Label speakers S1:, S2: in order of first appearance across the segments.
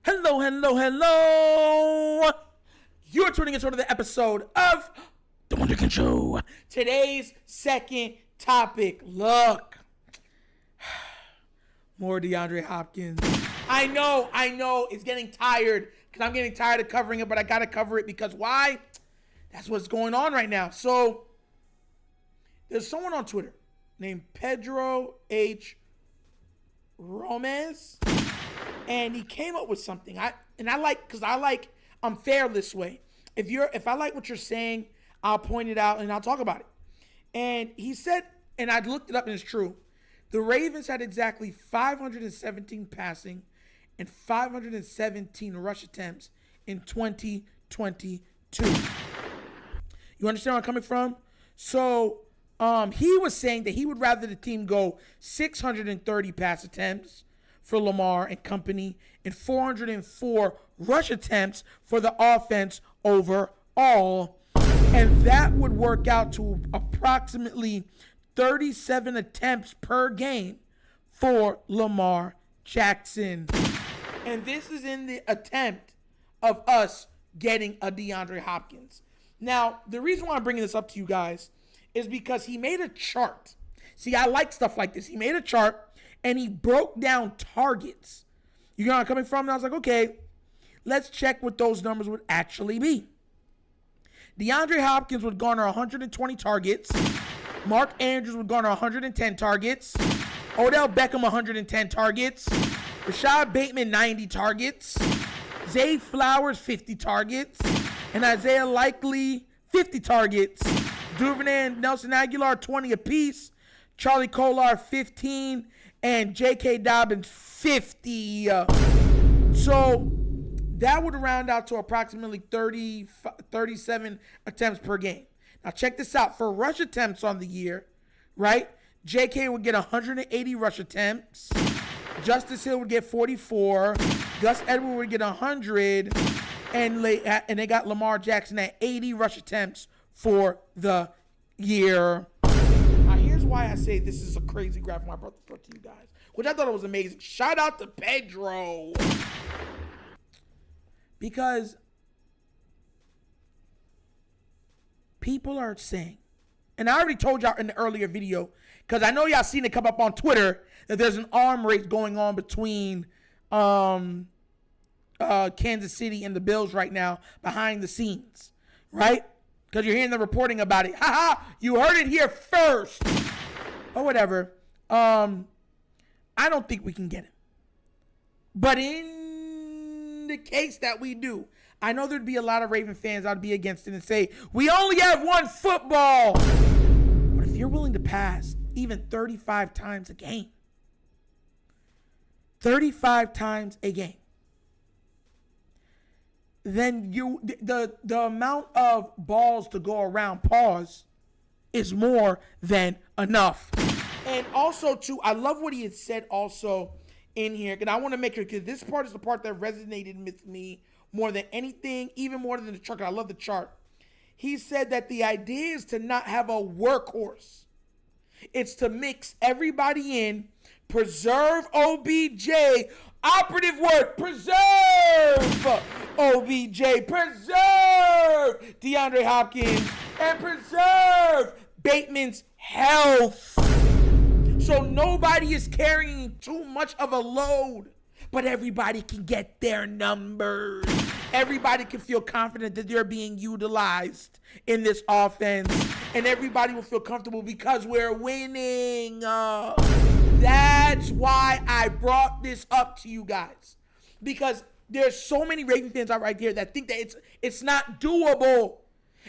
S1: Hello, hello, hello. You're tuning into the episode of The Wunderkind Show. Today's second topic. Look. More DeAndre Hopkins. I know. It's getting tired because I'm getting tired of covering it, but I got to cover it because why? That's what's going on right now. So, there's someone on Twitter named Pedro H. Romez. And he came up with something. I'm fair this way. If I like what you're saying, I'll point it out and I'll talk about it. And he said, and I looked it up and it's true, the Ravens had exactly 517 passing and 517 rush attempts in 2022. You understand where I'm coming from? So he was saying that he would rather the team go 630 pass attempts for Lamar and company, and 404 rush attempts for the offense overall. And that would work out to approximately 37 attempts per game for Lamar Jackson. And this is in the attempt of us getting a DeAndre Hopkins. Now, the reason why I'm bringing this up to you guys is because he made a chart. See, I like stuff like this. He made a chart and he broke down targets. You know where I'm coming from? And I was like, okay, let's check what those numbers would actually be. DeAndre Hopkins would garner 120 targets. Mark Andrews would garner 110 targets. Odell Beckham, 110 targets. Rashad Bateman, 90 targets. Zay Flowers, 50 targets. And Isaiah Likely, 50 targets. Duvernay and Nelson Aguilar, 20 apiece. Charlie Kolar, 15. And J.K. Dobbins, 50. So that would round out to approximately 37 attempts per game. Now check this out. For rush attempts on the year, right? J.K. would get 180 rush attempts. Justice Hill would get 44. Gus Edwards would get 100. And they got Lamar Jackson at 80 rush attempts for the year. Now, here's why I say this is a crazy graph when I brought this up to you guys, which I thought it was amazing. Shout out to Pedro. Because people are saying, and I already told y'all in the earlier video, because I know y'all seen it come up on Twitter, that there's an arm race going on between Kansas City and the Bills right now behind the scenes, right? Because you're hearing the reporting about it. Haha, you heard it here first. Or whatever. I don't think we can get him. But in the case that we do, I know there'd be a lot of Raven fans I'd be against it and say, we only have one football. But if you're willing to pass even 35 times a game, 35 times a game, then the amount of balls to go around is more than enough. And also, too, I love what he had said also in here, and I want to make sure, because this part is the part that resonated with me more than anything, even more than the chart. I love the chart. He said that the idea is to not have a workhorse. It's to mix everybody in, preserve OBJ, operative word, preserve OBJ, preserve DeAndre Hopkins, and preserve Bateman's health. So nobody is carrying too much of a load, but everybody can get their numbers. Everybody can feel confident that they're being utilized in this offense, and everybody will feel comfortable because we're winning. That's why I brought this up to you guys, because there's so many Ravens fans out right there that think that it's not doable.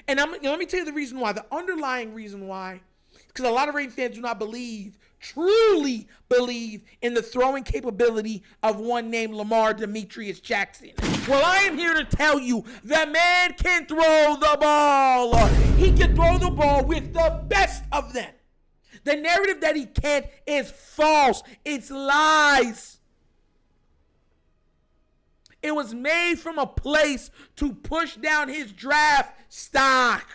S1: And let me tell you the reason why. The underlying reason why, because a lot of Ravens fans do not truly believe in the throwing capability of one named Lamar Demetrius Jackson. Well, I am here to tell you the man can throw the ball. He can throw the ball with the best of them. The narrative that he can't is false. It's lies. It was made from a place to push down his draft stock.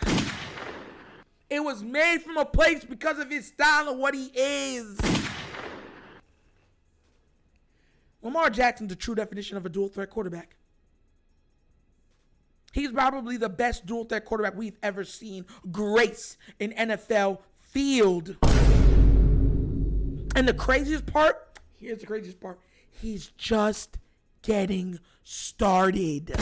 S1: It was made from a place because of his style and what he is. Lamar Jackson's the true definition of a dual threat quarterback. He's probably the best dual threat quarterback we've ever seen grace an NFL field. And the craziest part, here's the craziest part, he's just getting started.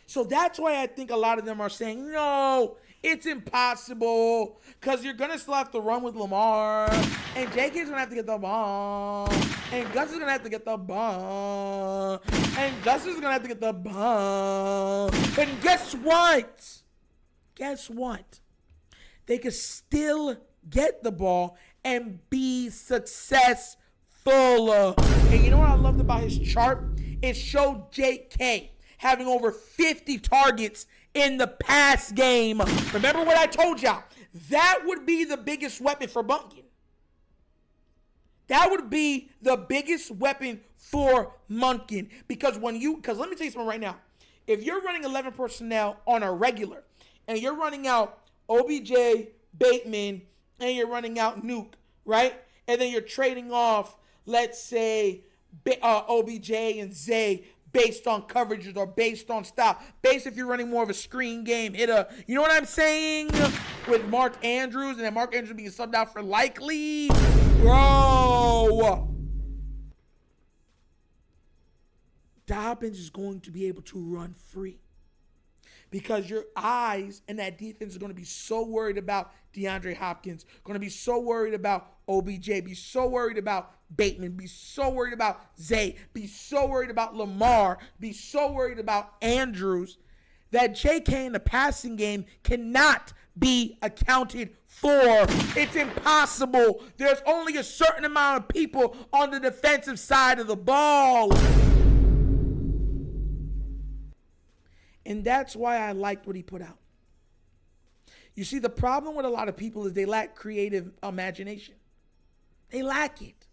S1: So that's why I think a lot of them are saying, no, it's impossible, because you're going to still have to run with Lamar, and JK's going to have to get the ball, and Gus is going to have to get the ball, and Justin's going to have to get the ball. And guess what? Guess what? They could still get the ball and be successful. And you know what I loved about his chart? It showed JK having over 50 targets in the pass game. Remember what I told y'all? That would be the biggest weapon for Monken. That would be the biggest weapon for Monken. Because let me tell you something right now. If you're running 11 personnel on a regular, and you're running out OBJ, Bateman, and you're running out Nuke, right? And then you're trading off, let's say, OBJ and Zay based on coverages or based on stop. Based if you're running more of a screen game, you know what I'm saying? With Mark Andrews, and then Mark Andrews being subbed out for Likely. Bro. Dobbins is going to be able to run free. Because your eyes and that defense are going to be so worried about DeAndre Hopkins, going to be so worried about OBJ, be so worried about Bateman, be so worried about Zay, be so worried about Lamar, be so worried about Andrews, that JK in the passing game cannot be accounted for. It's impossible. There's only a certain amount of people on the defensive side of the ball. And that's why I liked what he put out. You see, the problem with a lot of people is they lack creative imagination. They lack it.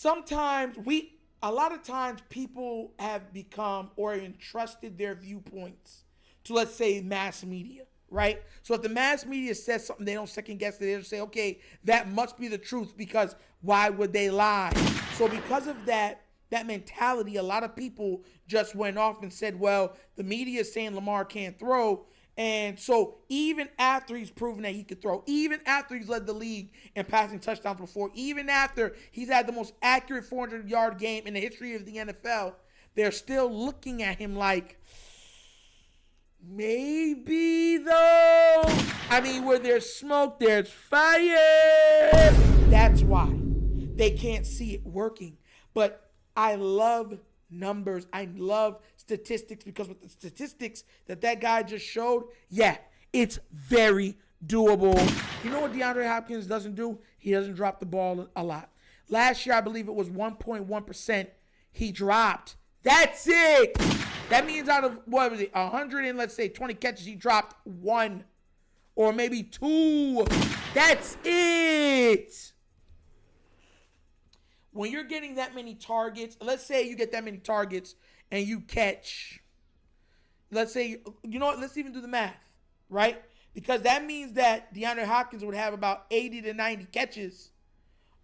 S1: A lot of times people have become or entrusted their viewpoints to, let's say, mass media, right? So if the mass media says something, they don't second guess it. They just say, okay, that must be the truth, because why would they lie? So because of that mentality, a lot of people just went off and said, well, the media is saying Lamar can't throw. And so even after he's proven that he could throw, even after he's led the league in passing touchdowns before, even after he's had the most accurate 400-yard game in the history of the NFL, they're still looking at him like, maybe though. I mean, where there's smoke, there's fire. That's why they can't see it working. But I love numbers. I love statistics, because with the statistics that guy just showed, yeah, it's very doable. You know what DeAndre Hopkins doesn't do? He doesn't drop the ball a lot. Last year, I believe it was 1.1% he dropped. That's it. That means out of, 100 and let's say 20 catches, he dropped 1 or maybe 2. That's it. When you're getting that many targets, let's say you get that many targets and you catch, let's say, you know what, let's even do the math, right? Because that means that DeAndre Hopkins would have about 80 to 90 catches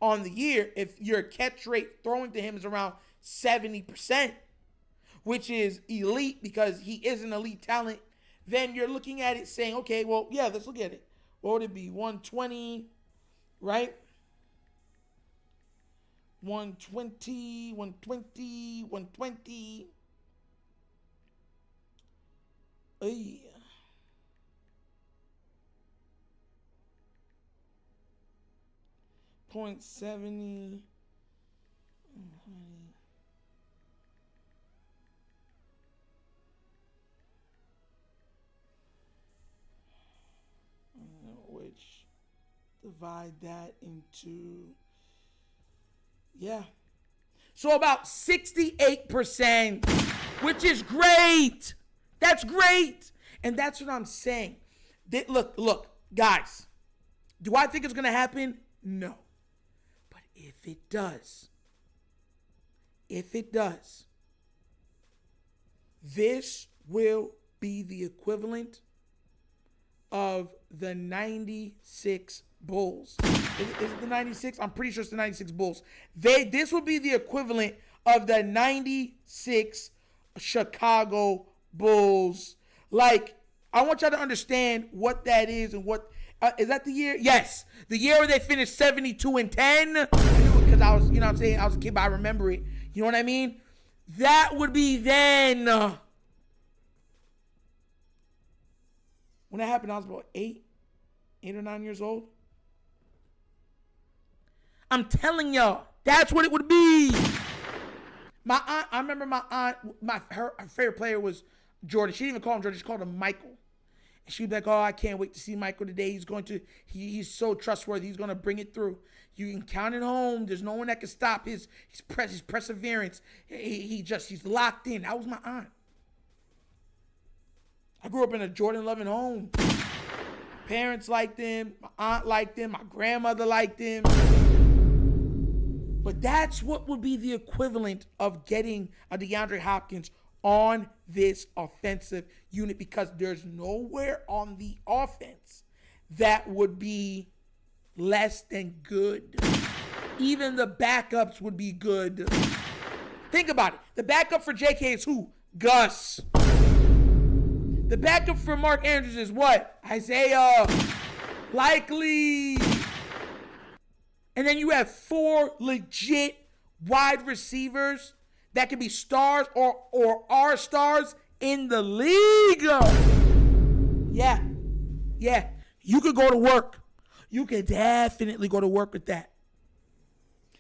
S1: on the year if your catch rate throwing to him is around 70%, which is elite because he is an elite talent. Then you're looking at it saying, okay, well, yeah, let's look at it. What would it be? 120, right? 120. 0.70. Which divide that into, yeah. So about 68%, which is great. That's great. And that's what I'm saying. Look, guys, do I think it's going to happen? No. But if it does, this will be the equivalent of the 96 Bulls. Is it the 96? I'm pretty sure it's the 96 Bulls. This would be the equivalent of the 96 Chicago Bulls. Like, I want y'all to understand what that is and what is that the year? Yes, the year where they finished 72-10. I knew it because I was, you know what I'm saying, I was a kid, but I remember it. You know what I mean? That would be then. When that happened, I was about 8 or 9 years old. I'm telling y'all, that's what it would be. My aunt, I remember my aunt, her favorite player was Jordan. She didn't even call him Jordan, she called him Michael. And she'd be like, oh, I can't wait to see Michael today. He's so trustworthy. He's going to bring it through. You can count it home. There's no one that can stop his perseverance. He's locked in. That was my aunt. I grew up in a Jordan-loving home. Parents liked him. My aunt liked him. My grandmother liked him. But that's what would be the equivalent of getting a DeAndre Hopkins on this offensive unit, because there's nowhere on the offense that would be less than good. Even the backups would be good. Think about it. The backup for JK is who? Gus. The backup for Mark Andrews is what? Isaiah. Likely. And then you have 4 legit wide receivers that can be stars or are stars in the league. Yeah. You could go to work. You could definitely go to work with that.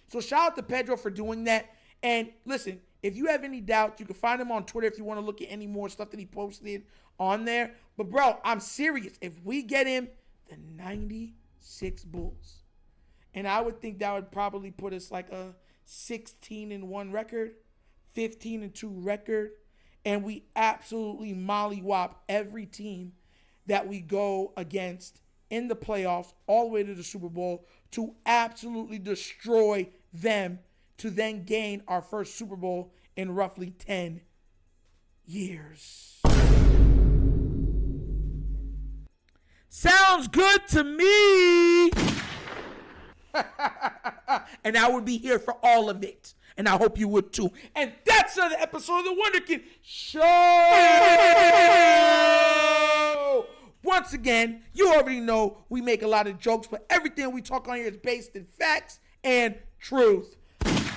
S1: So shout out to Pedro for doing that. And listen, if you have any doubts, you can find him on Twitter if you want to look at any more stuff that he posted on there. But bro, I'm serious. If we get him, the 96 Bulls. And I would think that would probably put us like a 16-1 record, 15-2 record. And we absolutely mollywop every team that we go against in the playoffs all the way to the Super Bowl to absolutely destroy them to then gain our first Super Bowl in roughly 10 years. Sounds good to me. And I would be here for all of it. And I hope you would too. And that's another episode of the Wunderkind Show. Once again, you already know we make a lot of jokes, but everything we talk on here is based in facts and truth.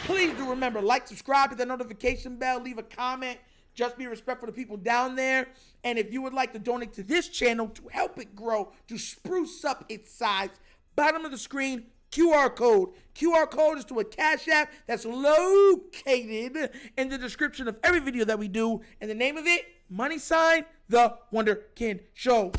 S1: Please do remember, like, subscribe, hit that notification bell, leave a comment. Just be respectful to people down there. And if you would like to donate to this channel to help it grow, to spruce up its size, bottom of the screen, QR code. QR code is to a Cash App that's located in the description of every video that we do. And the name of it, The Wunderkind Show.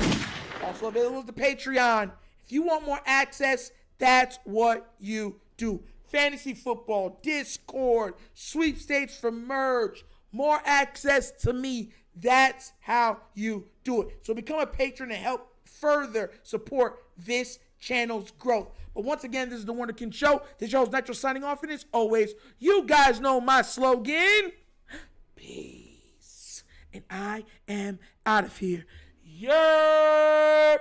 S1: Also available as the Patreon. If you want more access, that's what you do. Fantasy football, Discord, sweepstakes for merch, more access to me. That's how you do it. So become a patron and help further support this channel's growth. But once again, this is the Wunderkind Show. This show is Nitro signing off, and as always, you guys know my slogan. Peace. And I am out of here. Yerp.